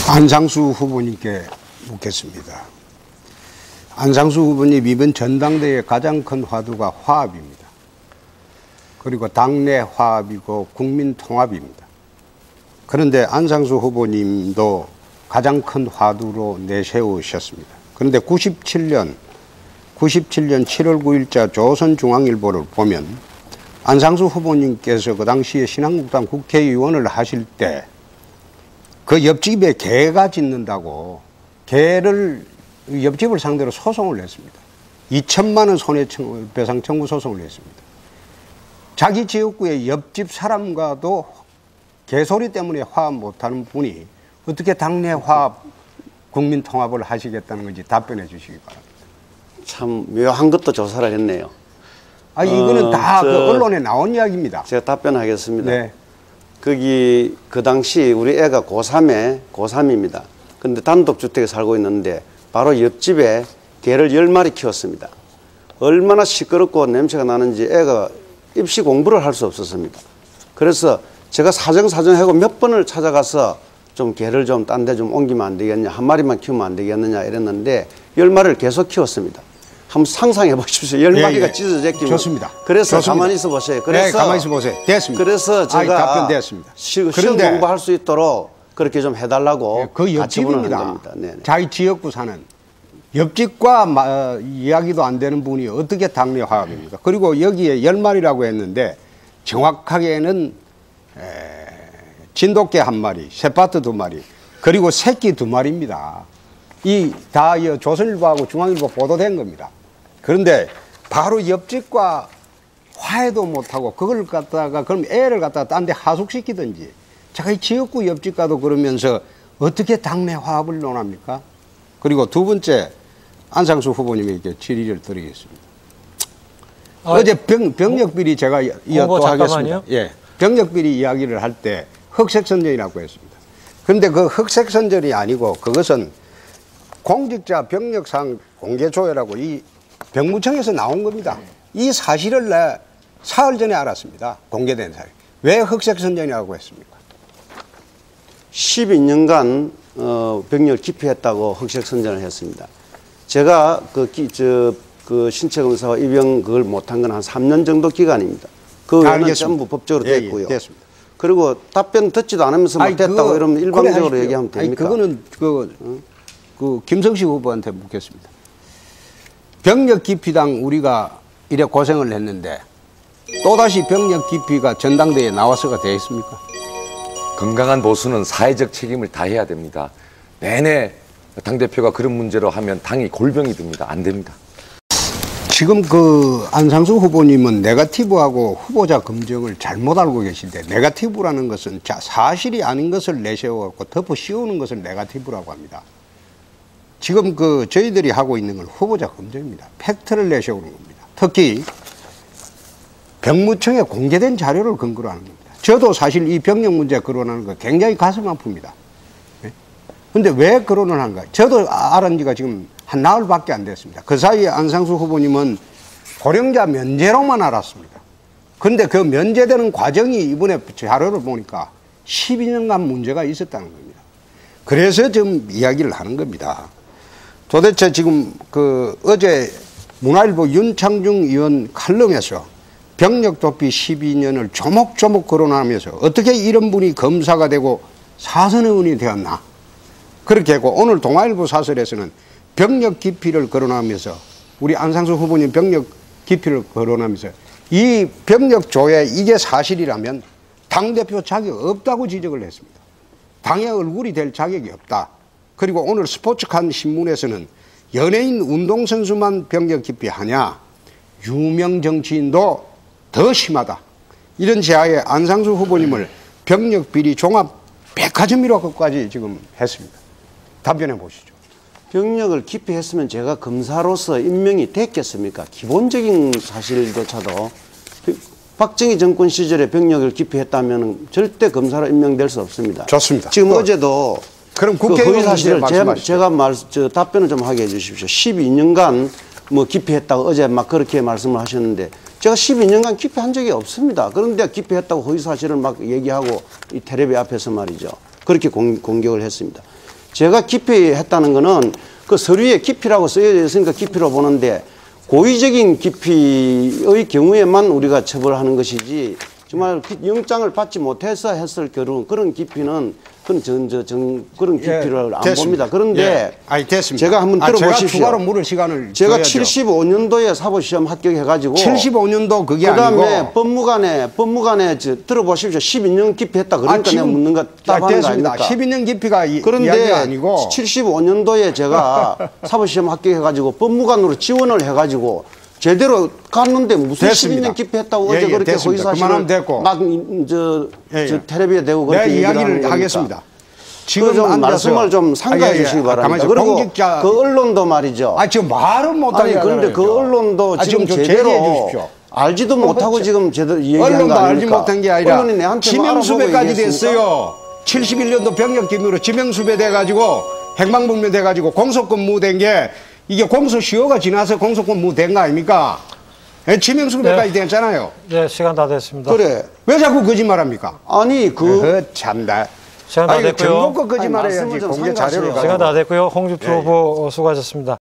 안상수 후보님께 묻겠습니다. 안상수 후보님 이번 전당대회의 가장 큰 화두가 화합입니다. 그리고 당내 화합이고 국민 통합입니다. 그런데 안상수 후보님도 가장 큰 화두로 내세우셨습니다. 그런데 97년 7월 9일자 조선중앙일보를 보면 안상수 후보님께서 그 당시에 신한국당 국회의원을 하실 때 그 옆집에 개가 짖는다고 개를 옆집을 상대로 소송을 냈습니다. 2천만 원 손해배상 청구 소송을 냈습니다. 자기 지역구의 옆집 사람과도 개소리 때문에 화합 못하는 분이 어떻게 당내 화합, 국민 통합을 하시겠다는 건지 답변해 주시기 바랍니다. 참 묘한 것도 조사를 했네요. 이거는 다 그 언론에 나온 이야기입니다. 제가 답변하겠습니다. 네. 거기 그 당시 우리 애가 고3입니다. 근데 단독주택에 살고 있는데 바로 옆집에 개를 10마리 키웠습니다. 얼마나 시끄럽고 냄새가 나는지 애가 입시 공부를 할 수 없었습니다. 그래서 제가 사정하고 몇 번을 찾아가서 좀 개를 좀 딴 데 좀 옮기면 안 되겠냐, 한 마리만 키우면 안 되겠느냐 이랬는데 10마리를 계속 키웠습니다. 한번 상상해 보십시오. 10마리가 찢어져 제끼면. 좋습니다. 그래서 좋습니다. 가만히 있어 보세요. 네, 가만히 있어 보세요. 됐습니다. 그래서 제가 답변됐습니다. 시험 공부할 수 있도록 그렇게 좀 해달라고. 그 옆집입니다. 자기 지역구 사는 옆집과 이야기도 안 되는 분이 어떻게 당내 화합입니까? 그리고 여기에 10마리라고 했는데 정확하게는 진돗개 1마리, 새파트 2마리, 그리고 새끼 2마리입니다. 이 다 조선일보하고 중앙일보 보도된 겁니다. 그런데 바로 옆집과 화해도 못하고 그걸 갖다가 그럼 애를 갖다가 딴 데 하숙시키든지 자기 지역구 옆집과도 그러면서 어떻게 당내 화합을 논합니까? 그리고 두 번째 안상수 후보님에게 질의를 드리겠습니다. 어제 병력비리 제가 또 하겠습니다. 예, 병력비리 이야기를 할 때 흑색선전이라고 했습니다. 그런데 그 흑색선전이 아니고 그것은 공직자 병력상 공개조회라고 이 병무청에서 나온 겁니다. 이 사실을 사흘 전에 알았습니다. 공개된 사실. 왜 흑색선전이라고 했습니까? 12년간 병력을 기피했다고 흑색선전을 했습니다. 제가 그 신체 검사와 입영 그걸 못한 건 한 3년 정도 기간입니다. 그 외에는 전부 법적으로 됐고요. 됐습니다. 그리고 답변 듣지도 않으면서 못했다고 이러면 일방적으로 얘기하면 됩니까? 그거는 그 김성식 후보한테 묻겠습니다. 병력 기피당 우리가 이래 고생을 했는데 또다시 병력 기피가 전당대회에 나와서가 되겠습니까? 건강한 보수는 사회적 책임을 다해야 됩니다. 내내 당대표가 그런 문제로 하면 당이 골병이 듭니다. 안 됩니다. 지금 그 안상수 후보님은 네거티브하고 후보자 검증을 잘못 알고 계신데 네거티브라는 것은 사실이 아닌 것을 내세워갖고 덮어 씌우는 것을 네거티브라고 합니다. 지금 그 저희들이 하고 있는 건 후보자 검증입니다. 팩트를 내세우는 겁니다. 특히 병무청에 공개된 자료를 근거로 하는 겁니다. 저도 사실 이 병력 문제 거론하는 거 굉장히 가슴 아픕니다. 그런데 왜 거론을 한가? 저도 알은 지가 지금 한 나흘밖에 안 됐습니다. 그 사이에 안상수 후보님은 고령자 면제로만 알았습니다. 그런데 그 면제되는 과정이 이번에 자료를 보니까 12년간 문제가 있었다는 겁니다. 그래서 지금 이야기를 하는 겁니다. 도대체 지금 어제 문화일보 윤창중 의원 칼럼에서 병력 도피 12년을 조목조목 거론하면서 어떻게 이런 분이 검사가 되고 사선의원이 되었나? 그렇게 했고 오늘 동아일보 사설에서는 병력 기피를 거론하면서 우리 안상수 후보님 병력 기피를 거론하면서 이 병력 조회 이게 사실이라면 당대표 자격 없다고 지적을 했습니다. 당의 얼굴이 될 자격이 없다. 그리고 오늘 스포츠刊 신문에서는 연예인 운동선수만 병력 기피하냐, 유명 정치인도 더 심하다. 이런 제하에 안상수 후보님을 병력 비리 종합 백화점이라고까지 지금 했습니다. 답변해 보시죠. 병력을 기피했으면 제가 검사로서 임명이 됐겠습니까? 기본적인 사실조차도 박정희 정권 시절에 병력을 기피했다면 절대 검사로 임명될 수 없습니다. 좋습니다. 지금 어제도 그럼 국회의원 사실을 제가 답변을 좀 하게 해주십시오. 12년간 뭐 기피했다고 어제 막 그렇게 말씀을 하셨는데 제가 12년간 기피한 적이 없습니다. 그런데 기피했다고 허위 사실을 막 얘기하고 이 텔레비 앞에서 말이죠. 그렇게 공격을 했습니다. 제가 기피했다는 거는 그 서류에 기피라고 쓰여 있으니까 기피로 보는데 고의적인 기피의 경우에만 우리가 처벌하는 것이지 정말 영장을 받지 못해서 했을 경우 그런 기피는 그런 기피를 안 됐습니다. 봅니다. 그런데 예. 아니, 됐습니다. 제가 한번 들어보십시오. 제가 추가로 물을 시간을 제가 줘야죠. 75년도에 사법시험 합격해가지고 75년도 그게 그다음에 아니고 법무관에 들어보십시오. 12년 기피했다. 그러니까 내가 지금 묻는 거 답하는 거 됐습니다. 아닙니까? 12년 기피가 이야기가 그런데 아니고 75년도에 제가 사법시험 합격해가지고 법무관으로 지원을 해가지고 제대로 갔는데 무슨 됐습니다. 12년 기피했다고 예, 어제 예, 그렇게 됐습니다. 허위사실을 그만하면 됐고. 저 텔레비에 대고 그렇게 내 얘기를 하는 이야기를 겁니까? 하겠습니다. 지금 좀 앉아서- 말씀을 좀 삼가해 아, 예, 예. 주시기 바랍니다. 가만히 그리고 공직자 그 언론도 말이죠. 지금 말은 못하게 아니 그런데 그 언론도 지금 좀 제대로 제기해 주십시오. 알지도 못하고 지금 제대로 얘기하는 거 언론도 알지 아닙니까? 못한 게 아니라 언론이 내한테 지명수배까지 됐어요. 71년도 병역기밀로 지명수배 돼가지고 행방불명 돼가지고 공소근무 된 게 이게 공소시효가 지나서 공소근무 된 거 아닙니까? 예, 지명수배까지 됐잖아요. 네, 시간 다 됐습니다. 그래. 왜 자꾸 거짓말합니까? 아니 참다. 시간 다 됐고요. 정보껏 거짓말해야지 말씀을 좀 공개 자료를 삼가세요. 가지고. 시간 다 됐고요. 홍준표 후보 수고하셨습니다.